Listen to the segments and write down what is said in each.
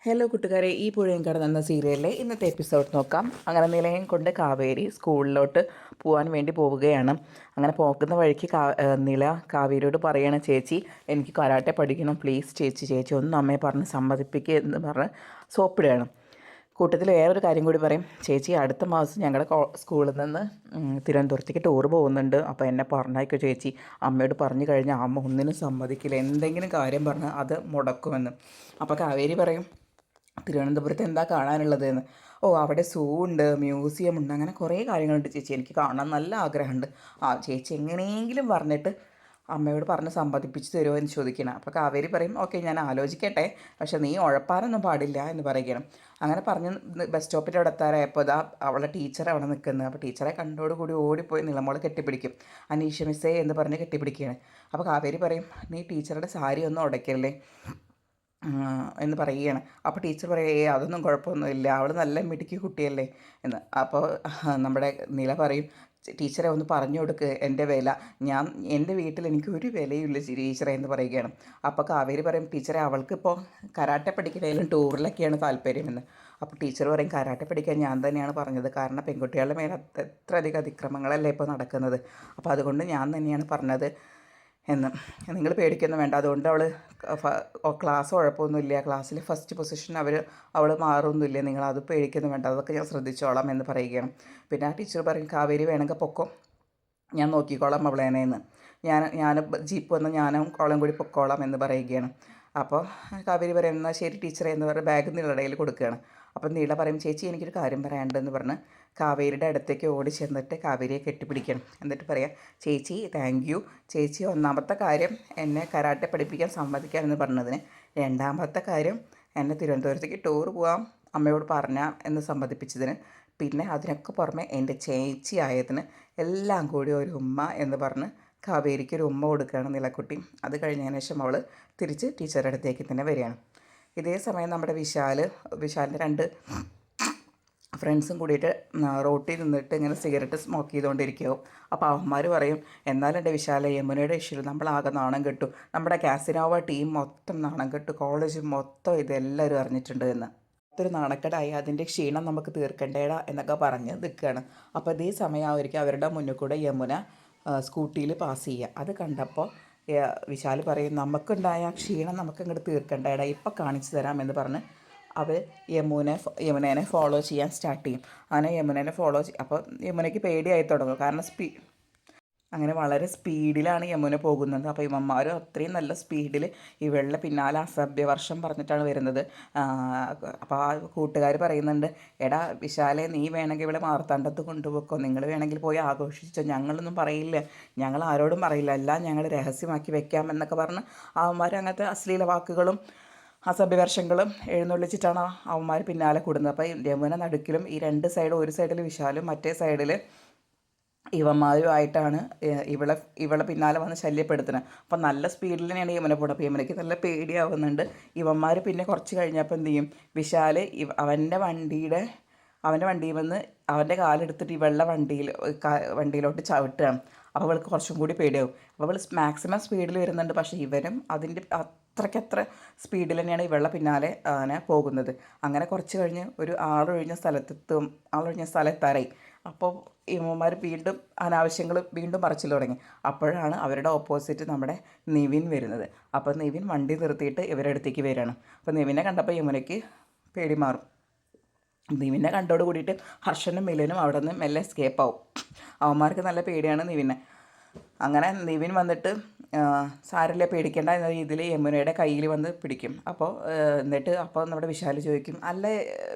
Hello കൂട്ടുകാരെ, ഈ പുഴയും കടന്നെന്ന സീരിയലിലെ ഇന്നത്തെ എപ്പിസോഡ് നോക്കാം. അങ്ങനെ നിലയം കൊണ്ട് കാവേരി സ്കൂളിലോട്ട് പോകാൻ വേണ്ടി പോവുകയാണ്. അങ്ങനെ പോകുന്ന വഴിക്ക് നില കാവേരിയോട് പറയണം, ചേച്ചി എനിക്ക് കരാട്ടെ പഠിക്കണം, പ്ലീസ് ചേച്ചി ഒന്നും അമ്മയെ പറഞ്ഞ് സമ്മതിപ്പിക്കുക എന്ന് പറഞ്ഞ് സോപ്പിടുകയാണ്. കൂട്ടത്തിൽ വേറൊരു കാര്യം കൂടി പറയും, ചേച്ചി അടുത്ത മാസം ഞങ്ങളുടെ സ്കൂളിൽ നിന്ന് തിരുവനന്തപുരത്തേക്ക് ടൂർ പോകുന്നുണ്ട്, അപ്പോൾ എന്നെ പറഞ്ഞേക്കോ ചേച്ചി, അമ്മയോട് പറഞ്ഞു കഴിഞ്ഞാൽ അമ്മ ഒന്നിനും സമ്മതിക്കില്ല, എന്തെങ്കിലും കാര്യം പറഞ്ഞാൽ അത് മുടക്കുമെന്ന്. അപ്പോൾ കാവേരി പറയും, തിരുവനന്തപുരത്ത് എന്താ കാണാനുള്ളതെന്ന്. അവിടെ സൂ ഉണ്ട്, മ്യൂസിയം ഉണ്ട്, അങ്ങനെ കുറേ കാര്യങ്ങളുണ്ട് ചേച്ചി, എനിക്ക് കാണാൻ നല്ല ആഗ്രഹമുണ്ട്. ചേച്ചി എങ്ങനെയെങ്കിലും പറഞ്ഞിട്ട് അമ്മയോട് പറഞ്ഞ് സമ്മതിപ്പിച്ച് തരുമോ എന്ന് ചോദിക്കണം. അപ്പോൾ കാവേരി പറയും, ഓക്കെ ഞാൻ ആലോചിക്കട്ടെ, പക്ഷെ നീ ഉഴപ്പാനൊന്നും പാടില്ല എന്ന് പറയുകയാണ്. അങ്ങനെ പറഞ്ഞ് ബസ് സ്റ്റോപ്പിൻ്റെ അവിടെ എത്താറായപ്പോൾ അവളെ ടീച്ചർ അവിടെ നിൽക്കുന്നത്. അപ്പോൾ ടീച്ചറെ കണ്ടോടുകൂടി ഓടിപ്പോയി നിലമോള് കെട്ടിപ്പിടിക്കും. അനീഷ മിസ്സേ എന്ന് പറഞ്ഞ് കെട്ടിപ്പിടിക്കുകയാണ്. അപ്പോൾ കാവേരി പറയും, നീ ടീച്ചറുടെ സാരി ഒന്നും ഉടയ്ക്കല്ലേ എന്ന് പറയുകയാണ്. അപ്പോൾ ടീച്ചർ പറയും, അതൊന്നും കുഴപ്പമൊന്നുമില്ല, അവൾ നല്ല മിടുക്കി കുട്ടിയല്ലേ എന്ന്. അപ്പോൾ നമ്മുടെ നില പറയും, ടീച്ചറെ ഒന്ന് പറഞ്ഞു കൊടുക്ക് എൻ്റെ വില, എൻ്റെ വീട്ടിൽ എനിക്ക് ഒരു വിലയില്ല ടീച്ചറെ എന്ന് പറയുകയാണ്. അപ്പോൾ കാവേരി പറയും, ടീച്ചറെ അവൾക്കിപ്പോൾ കരാട്ടെ പഠിക്കുന്നതിലും ടൂറിലൊക്കെയാണ് താല്പര്യമെന്ന്. അപ്പോൾ ടീച്ചർ പറയും, കരാട്ടെ പഠിക്കാൻ ഞാൻ തന്നെയാണ് പറഞ്ഞത്, കാരണം പെൺകുട്ടികളുടെ മേലെ എത്ര അധികം അതിക്രമങ്ങളല്ലേ ഇപ്പോൾ നടക്കുന്നത്, അപ്പോൾ അതുകൊണ്ട് ഞാൻ തന്നെയാണ് പറഞ്ഞത് എന്ന്. നിങ്ങൾ പേടിക്കൊന്നും വേണ്ട, അതുകൊണ്ട് ക്ലാസ് കുഴപ്പമൊന്നുമില്ല, ക്ലാസ്സിൽ ഫസ്റ്റ് പൊസിഷൻ അവൾ മാറുമൊന്നുമില്ല, നിങ്ങളത് പേടിക്കൊന്നും വേണ്ട, അതൊക്കെ ഞാൻ ശ്രദ്ധിച്ചോളാം എന്ന് പറയുകയാണ്. പിന്നെ ആ ടീച്ചർ പറയും, കാവേരി വേണമെങ്കിൽ പൊക്കോ, ഞാൻ നോക്കിക്കോളാം അവളേനേന്ന്, ഞാൻ ജീപ്പ് വന്ന് ഞാനും കോളം കൂടി പൊക്കോളാം എന്ന് പറയുകയാണ്. അപ്പോൾ കാവേരി പറയും, എന്നാൽ ശരി ടീച്ചറെ എന്ന് പറഞ്ഞ് ബാഗ് നീളടയിൽ കൊടുക്കുകയാണ്. അപ്പം നീള പറയും, ചേച്ചി എനിക്കൊരു കാര്യം പറയാനുണ്ടെന്ന് പറഞ്ഞ് കാവേരിയുടെ അടുത്തേക്ക് ഓടി ചെന്നിട്ട് കാവേരിയെ കെട്ടിപ്പിടിക്കണം. എന്നിട്ട് പറയാം, ചേച്ചി താങ്ക് യു, ചേച്ചി ഒന്നാമത്തെ കാര്യം എന്നെ കരാട്ടെ പഠിപ്പിക്കാൻ സമ്മതിക്കാമെന്ന് പറഞ്ഞതിന്, രണ്ടാമത്തെ കാര്യം എന്നെ തിരുവനന്തപുരത്തേക്ക് ടൂർ പോകാം അമ്മയോട് പറഞ്ഞാൽ എന്ന് സമ്മതിപ്പിച്ചതിന്, പിന്നെ അതിനൊക്കെ പുറമെ എൻ്റെ ചേച്ചി ആയതിന് എല്ലാം കൂടി ഒരു ഉമ്മ എന്ന് പറഞ്ഞ് കാവേരിക്ക് ഒരു ഉമ്മ കൊടുക്കുകയാണ് നിലക്കുട്ടി. അത് കഴിഞ്ഞതിന് ശേഷം അവൾ തിരിച്ച് ടീച്ചറുടെ അടുത്തേക്ക് തന്നെ വരികയാണ്. ഇതേ സമയം നമ്മുടെ വിശാലിൻ്റെ രണ്ട് ഫ്രണ്ട്സും കൂടിയിട്ട് റോട്ടിൽ നിന്നിട്ട് ഇങ്ങനെ സിഗരറ്റ് സ്മോക്ക് ചെയ്തുകൊണ്ടിരിക്കുമോ. അപ്പോൾ അവന്മാർ പറയും, എന്നാലും എൻ്റെ വിശാല, യമുനയുടെ ഇഷ്യൂ നമ്മളാകെ നാണം കെട്ടു, നമ്മുടെ കാസിനോവ ടീം മൊത്തം നാണം കെട്ടു, കോളേജ് മൊത്തം ഇതെല്ലാവരും അറിഞ്ഞിട്ടുണ്ട് എന്ന്. ഒരു നാണക്കേടായി, അതിൻ്റെ ക്ഷീണം നമുക്ക് തീർക്കണ്ടേടാ എന്നൊക്കെ പറഞ്ഞ് നിൽക്കുകയാണ്. അപ്പോൾ ഇതേ സമയമായിരിക്കും അവരുടെ മുന്നിൽ കൂടെ യമുന സ്കൂട്ടിയിൽ പാസ് ചെയ്യുക. അത് കണ്ടപ്പോൾ വിശാൽ പറയും, നമുക്കുണ്ടായ ക്ഷീണം നമുക്ക് ഇങ്ങോട്ട് തീർക്കണ്ടേടാ, ഇപ്പം കാണിച്ചു തരാമെന്ന് പറഞ്ഞ് അവർ യമുനേനെ ഫോളോ ചെയ്യാൻ സ്റ്റാർട്ട് ചെയ്യും. അങ്ങനെ യമുനേനെ ഫോളോ അപ്പോൾ യമുനയ്ക്ക് പേടിയായി തുടങ്ങും, കാരണം അങ്ങനെ വളരെ സ്പീഡിലാണ് യമുന പോകുന്നത്. അപ്പോൾ ഇവന്മാരും അത്രയും നല്ല സ്പീഡിൽ ഇവളുടെ പിന്നാലെ അസഭ്യവർഷം പറഞ്ഞിട്ടാണ് വരുന്നത്. അപ്പോൾ ആ കൂട്ടുകാർ പറയുന്നുണ്ട്, എടാ വിശാലെ, നീ വേണമെങ്കിൽ ഇവിടെ മാർത്താണ്ഡത്ത് കൊണ്ടുപോക്കോ, നിങ്ങൾ വേണമെങ്കിൽ പോയി ആഘോഷിച്ചോ, ഞങ്ങളൊന്നും പറയില്ല, ഞങ്ങൾ ആരോടും പറയില്ല, എല്ലാം ഞങ്ങൾ രഹസ്യമാക്കി വെക്കാം എന്നൊക്കെ പറഞ്ഞ് അവന്മാർ അങ്ങനത്തെ അശ്ലീല വാക്കുകളും അസഭ്യവർഷങ്ങളും എഴുന്നള്ളിച്ചിട്ടാണ് അവന്മാർ പിന്നാലെ കൂടുന്നത്. അപ്പോൾ യമുന നടുക്കിലും ഈ രണ്ട് സൈഡും, ഒരു സൈഡിൽ വിശാലും മറ്റേ സൈഡിൽ ഇവന്മാരുമായിട്ടാണ് ഇവളെ പിന്നാലെ വന്ന് ശല്യപ്പെടുത്തുന്നത്. അപ്പം നല്ല സ്പീഡിൽ തന്നെയാണ് യമുന പോകുന്നത്. അപ്പോൾ യമുനയ്ക്ക് നല്ല പേടിയാവുന്നുണ്ട്. ഇവന്മാർ പിന്നെ കുറച്ച് കഴിഞ്ഞപ്പോൾ എന്ത് ചെയ്യും, വിശാൽ അവൻ്റെ വണ്ടിയിൽ വന്ന് അവൻ്റെ കാലെടുത്തിട്ട് ഇവളുടെ വണ്ടിയിലോട്ട് ചവിട്ടുകയാണ്. അപ്പോൾ അവൾക്ക് കുറച്ചും കൂടി പേടിയാവും. അപ്പോൾ അവൾ മാക്സിമം സ്പീഡിൽ വരുന്നുണ്ട്, പക്ഷേ ഇവനും അതിൻ്റെ അത്രയ്ക്കത്ര സ്പീഡിൽ തന്നെയാണ് ഇവളുടെ പിന്നാലെ അങ്ങനെ പോകുന്നത്. അങ്ങനെ കുറച്ച് കഴിഞ്ഞ് ഒരു ആളൊഴിഞ്ഞ സ്ഥലത്താറായി. അപ്പോൾ ഇവന്മാർ വീണ്ടും അനാവശ്യങ്ങൾ വീണ്ടും പറച്ചിൽ തുടങ്ങി. അപ്പോഴാണ് അവരുടെ ഓപ്പോസിറ്റ് നമ്മുടെ നിവിൻ വരുന്നത്. അപ്പോൾ നിവിൻ വണ്ടി നിർത്തിയിട്ട് ഇവരുടെ അടുത്തേക്ക് വരികയാണ്. അപ്പോൾ നിവിനെ കണ്ടപ്പോൾ യമുനയ്ക്ക് പേടി മാറും. നിവിനെ കണ്ടോട് കൂടിയിട്ട് ഹർഷനും മിലനും അവിടെ നിന്ന് മെല്ലെ എസ്കേപ്പ് ആവും. അവന്മാർക്ക് നല്ല പേടിയാണ് നിവിനെ. അങ്ങനെ നിവിൻ വന്നിട്ട് സാരമില്ല പേടിക്കേണ്ട എന്ന രീതിയിൽ യമുനയുടെ കയ്യിൽ വന്ന് പിടിക്കും. എന്നിട്ട് നമ്മുടെ വിശാൽ ചോദിക്കും, അല്ല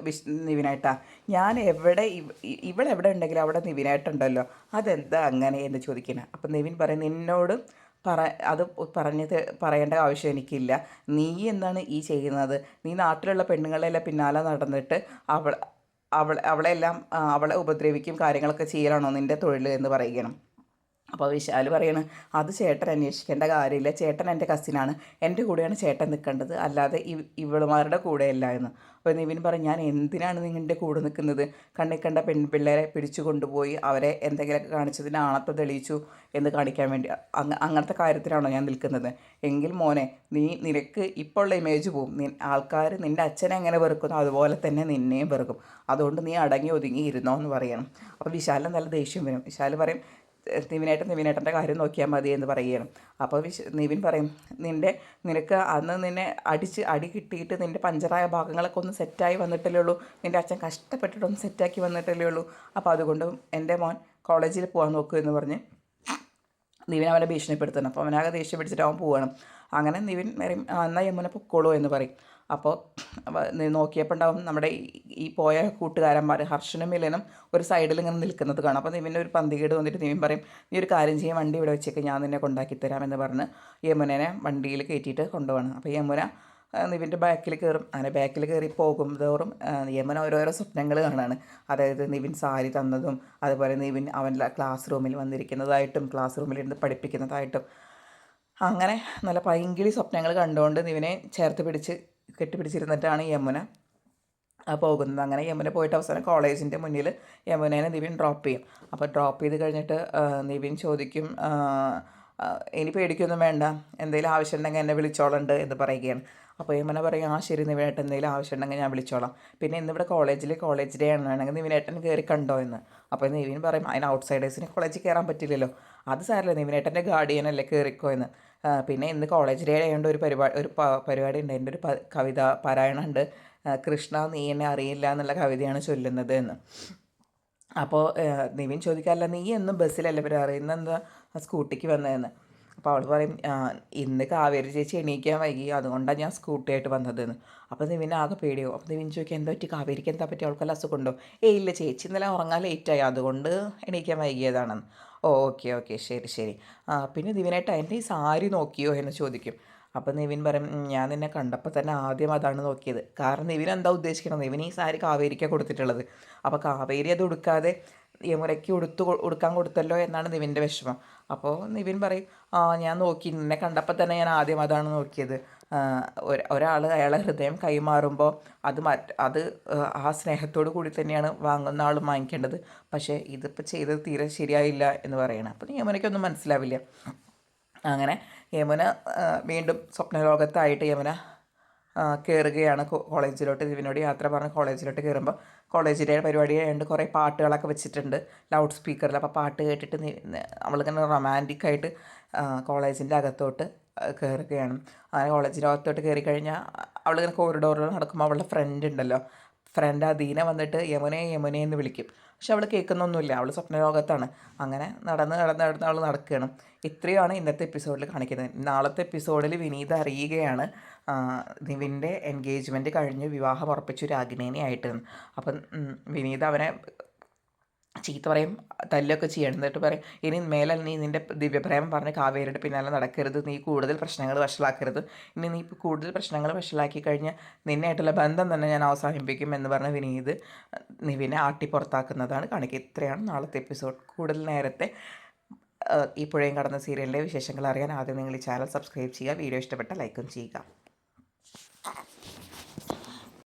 നിവിനായിട്ടാ, ഞാൻ ഇവളെവിടെ ഉണ്ടെങ്കിലും അവിടെ നിവിനായിട്ടുണ്ടല്ലോ, അതെന്താ അങ്ങനെ എന്ന് ചോദിക്കുന്നത്. അപ്പോൾ നിവിൻ പറയും, നിന്നോട് അത് പറയേണ്ട ആവശ്യം എനിക്കില്ല, നീ എന്താണ് ഈ ചെയ്യുന്നത്, നീ നാട്ടിലുള്ള പെണ്ണുങ്ങളെല്ലാം പിന്നാലെ നടന്നിട്ട് അവളെ ഉപദ്രവിക്കും കാര്യങ്ങളൊക്കെ ചെയ്യലാണോ നിൻ്റെ തൊഴിൽ എന്ന് പറയുകയാണ്. അപ്പോൾ വിശാൽ പറയണ് അത് ചേട്ടൻ അന്വേഷിക്കേണ്ട കാര്യമില്ല, ചേട്ടൻ എൻ്റെ കസിനാണ്, എൻ്റെ കൂടെയാണ് ചേട്ടൻ നിൽക്കേണ്ടത്, അല്ലാതെ ഇവളുമാരുടെ കൂടെയല്ല എന്ന്. അപ്പോൾ നിവിൻ പറയും ഞാൻ എന്തിനാണ് നിങ്ങളുടെ കൂടെ നിൽക്കുന്നത്, കണ്ണിൽ കണ്ട പെൺപിള്ളേരെ പിടിച്ചു കൊണ്ടുപോയി അവരെ എന്തെങ്കിലുമൊക്കെ കാണിച്ചതിന് ആണത്തെ തെളിയിച്ചു എന്ന് കാണിക്കാൻ വേണ്ടി അങ്ങനത്തെ കാര്യത്തിലാണോ ഞാൻ നിൽക്കുന്നത്? എങ്കിൽ മോനെ നിനക്ക് ഇപ്പോൾ ഉള്ള ഇമേജ് പോവും, ആൾക്കാർ നിൻ്റെ അച്ഛനെ എങ്ങനെ വെറുക്കുന്നു അതുപോലെ തന്നെ നിന്നെയും വെറുക്കും, അതുകൊണ്ട് നീ അടങ്ങി ഒതുങ്ങി ഇരുന്നോ എന്ന് പറയണം. അപ്പോൾ വിശാലിന് നല്ല ദേഷ്യം വരും. വിശാൽ പറയും നിവിനേട്ടൻ്റെ കാര്യം നോക്കിയാൽ മതി എന്ന് പറയുകയാണ്. അപ്പോൾ നിവിൻ പറയും നിനക്ക് അന്ന് നിന്നെ അടി കിട്ടിയിട്ട് നിൻ്റെ പഞ്ചറായ ഭാഗങ്ങളൊക്കെ ഒന്ന് സെറ്റായി വന്നിട്ടല്ലേ ഉള്ളൂ, നിൻ്റെ അച്ഛൻ കഷ്ടപ്പെട്ടിട്ടൊന്ന് സെറ്റാക്കി വന്നിട്ടല്ലേ ഉള്ളൂ, അപ്പോൾ അതുകൊണ്ട് എൻ്റെ മോൻ കോളേജിൽ പോകാൻ നോക്കൂ എന്ന് പറഞ്ഞ് നിവിൻ അവനെ ഭീഷണിപ്പെടുത്തണം. അപ്പോൾ അവനാകെ ദേഷ്യം പിടിച്ചിട്ട് അവൻ പോവുകയാണ്. അങ്ങനെ നിവിൻ പറയും എന്നാൽ യമുന പൊക്കോളൂ എന്ന് പറയും. അപ്പോൾ നോക്കിയപ്പോൾ ഉണ്ടാവും നമ്മുടെ ഈ പോയ കൂട്ടുകാരന്മാർ ഹർഷനും മിലനും ഒരു സൈഡിൽ ഇങ്ങനെ നിൽക്കുന്നത് കാണാം. അപ്പോൾ നിവിൻ്റെ ഒരു പന്തികേട് വന്നിട്ട് നിവിൻ പറയും നീ ഒരു കാര്യം ചെയ്യാൻ വണ്ടി ഇവിടെ വെച്ചേക്ക്, ഞാൻ നിന്നെ കൊണ്ടാക്കി തരാം എന്ന് പറഞ്ഞ് യമുനനെ വണ്ടിയിൽ കയറ്റിയിട്ട് കൊണ്ടുപോകണം. അപ്പോൾ യമുന നിവിൻ്റെ ബാക്കിൽ കയറും. അങ്ങനെ ബാക്കിൽ കയറി പോകും തോറും യമുന ഓരോരോ സ്വപ്നങ്ങൾ കാണാണ്. അതായത് നിവിൻ സാരി തന്നതും അതുപോലെ നിവിൻ അവൻ്റെ ക്ലാസ് റൂമിൽ വന്നിരിക്കുന്നതായിട്ടും ക്ലാസ് റൂമിലിരുന്ന് പഠിപ്പിക്കുന്നതായിട്ടും അങ്ങനെ നല്ല പൈങ്കിളി സ്വപ്നങ്ങൾ കണ്ടുകൊണ്ട് നിവിനെ കെട്ടിപ്പിടിച്ചിരുന്നിട്ടാണ് യമുന പോകുന്നത്. അങ്ങനെ യമുന പോയിട്ട് അവസാനം കോളേജിൻ്റെ മുന്നിൽ യമുനേനെ നിവിൻ ഡ്രോപ്പ് ചെയ്യും. അപ്പോൾ ഡ്രോപ്പ് ചെയ്ത് കഴിഞ്ഞിട്ട് നിവിൻ ചോദിക്കും ഇനി പേടിക്കൊന്നും വേണ്ട, എന്തെങ്കിലും ആവശ്യം ഉണ്ടെങ്കിൽ എന്നെ വിളിച്ചോളുണ്ട് എന്ന് പറയുകയാണ്. അപ്പോൾ യമുന പറയും ശരി നിവിനേട്ടൻ എന്തെങ്കിലും ആവശ്യം ഉണ്ടെങ്കിൽ ഞാൻ വിളിച്ചോളാം, പിന്നെ ഇന്നിവിടെ കോളേജ് ഡേ ആണ്, വേണമെങ്കിൽ നിവിനേട്ടൻ കയറി കണ്ടോ എന്ന്. അപ്പോൾ നിവിൻ പറയും അതിന് ഔട്ട്സൈഡേഴ്സിന് കോളേജിൽ കയറാൻ പറ്റില്ലല്ലോ, അത് സാരമില്ല നിവിനേട്ടൻ്റെ ഗാർഡിയനല്ലേ കയറിക്കോ എന്ന്. പിന്നെ ഇന്ന് കോളേജ് ഡേ ആയതുകൊണ്ട് ഒരു പരിപാടി ഉണ്ട്, എൻ്റെ ഒരു കവിത പാരായണം ഉണ്ട്, കൃഷ്ണ നീ എന്നെ അറിയില്ല എന്നുള്ള കവിതയാണ് ചൊല്ലുന്നത് എന്ന്. അപ്പോൾ നിവിൻ ചോദിക്കാറില്ല നീ എന്നും ബസ്സിലല്ലേ വരാറ്, ഇന്നെന്താ സ്കൂട്ടിക്ക് വന്നതെന്ന്. അപ്പോൾ അവൾ പറയും ഇന്ന് കാവേരി ചേച്ചി എണീക്കാൻ വൈകി, അതുകൊണ്ടാണ് ഞാൻ സ്കൂട്ടിയായിട്ട് വന്നതെന്ന്. അപ്പോൾ നിവിൻ ആകെ പേടിയോ. അപ്പോൾ നിവിൻ ചോദിക്കുക എന്താ പറ്റി, കാവേരിക്ക് എന്താ പറ്റി, അവൾക്കല്ല അസുഖമുണ്ടോ? ഇല്ല ചേച്ചി ഇന്നലെ ഉറങ്ങാൻ ലേറ്റായി അതുകൊണ്ട് എണീക്കാൻ വൈകിയതാണെന്ന്. ഓക്കെ ശരി. പിന്നെ നിവിനായിട്ട് എൻ്റെ ഈ സാരി നോക്കിയോ എന്ന് ചോദിക്കും. അപ്പോൾ നിവിൻ പറയും ഞാൻ നിന്നെ കണ്ടപ്പോൾ തന്നെ ആദ്യം അതാണ് നോക്കിയത്, കാരണം നിവിൻ എന്താ ഉദ്ദേശിക്കണം, നിവിൻ ഈ സാരി കാവേരിക്കാണ് കൊടുത്തിട്ടുള്ളത്, അപ്പോൾ കാവേരി അത് ഉടുക്കാതെ യമുനയ്ക്ക് ഉടുക്കാൻ കൊടുത്തല്ലോ എന്നാണ് നിവിൻ്റെ വിഷമം. അപ്പോൾ നിവിൻ പറയും ഞാൻ നോക്കി, നിന്നെ കണ്ടപ്പോൾ തന്നെ ഞാൻ ആദ്യം അതാണ് നോക്കിയത്, ഒരാൾ അയാളെ ഹൃദയം കൈമാറുമ്പോൾ അത് ആ സ്നേഹത്തോടു കൂടി തന്നെയാണ് വാങ്ങുന്ന ആളും വാങ്ങിക്കേണ്ടത്, പക്ഷേ ഇതിപ്പോൾ ചെയ്തത് തീരെ ശരിയായില്ല എന്ന് പറയണം. അപ്പോൾ യമുനയ്ക്കൊന്നും മനസ്സിലാവില്ല. അങ്ങനെ യമുന വീണ്ടും സ്വപ്നലോകത്തായിട്ട് യമുന കയറുകയാണ് കോളേജിലോട്ട്. നിവിനോട് യാത്ര പറഞ്ഞ് കോളേജിലോട്ട് കയറുമ്പോൾ കോളേജിലെ പരിപാടി ആയതുകൊണ്ട് കുറേ പാട്ടുകളൊക്കെ വെച്ചിട്ടുണ്ട് ലൗഡ് സ്പീക്കറിൽ. അപ്പോൾ പാട്ട് കേട്ടിട്ട് അവളിങ്ങനെ റൊമാൻറ്റിക്കായിട്ട് കോളേജിൻ്റെ അകത്തോട്ട് കയറുകയാണ്. അങ്ങനെ കോളേജിൻ്റെ അകത്തോട്ട് കയറി കഴിഞ്ഞാൽ അവളിങ്ങനെ കോറിഡോറിൽ നടക്കുമ്പോൾ അവളുടെ ഫ്രണ്ട് ഉണ്ടല്ലോ, ഫ്രണ്ട് അദീന വന്നിട്ട് യമുനയെന്ന് വിളിക്കും. പക്ഷെ അവൾ കേൾക്കുന്നൊന്നുമില്ല, അവൾ സ്വപ്നലോകത്താണ്. അങ്ങനെ നടന്ന് അവൾ നടക്കുകയാണ്. ഇത്രയാണ് ഇന്നത്തെ എപ്പിസോഡിൽ കാണിക്കുന്നത്. നാളത്തെ എപ്പിസോഡിൽ വിനീത അറിയുകയാണ് നിവിൻ്റെ എൻഗേജ്മെൻറ്റ് കഴിഞ്ഞ് വിവാഹം ഉറപ്പിച്ചു രാഗിണീനെയായിട്ട്. അപ്പം വിനീത അവനെ ചീത്ത പറയും, തല്ലൊക്കെ ചെയ്യണം. എന്നിട്ട് പറയും ഇനി മേലെ നീ നിൻ്റെ ദിവ്യപ്രേമം പറഞ്ഞ് കാവേരിയുടെ പിന്നാലെ നടക്കരുത്, നീ കൂടുതൽ പ്രശ്നങ്ങൾ വഷളാക്കരുത്, ഇനി നീ കൂടുതൽ പ്രശ്നങ്ങൾ വഷളാക്കി കഴിഞ്ഞാൽ നിന്നെയായിട്ടുള്ള ബന്ധം തന്നെ ഞാൻ അവസാനിപ്പിക്കും എന്ന് പറഞ്ഞ് വിനീത് നിവിനെ ആട്ടി പുറത്താക്കുന്നതാണ് കാണിക്കുക. ഇത്രയാണ് നാളത്തെ എപ്പിസോഡ്. കൂടുതൽ നേരത്തെ ഈ പുഴയും കടന്ന സീരിയലിൻ്റെ വിശേഷങ്ങൾ അറിയാൻ ആദ്യം നിങ്ങൾ ഈ ചാനൽ സബ്സ്ക്രൈബ് ചെയ്യുക, വീഡിയോ ഇഷ്ടപ്പെട്ട ലൈക്കും ചെയ്യുക.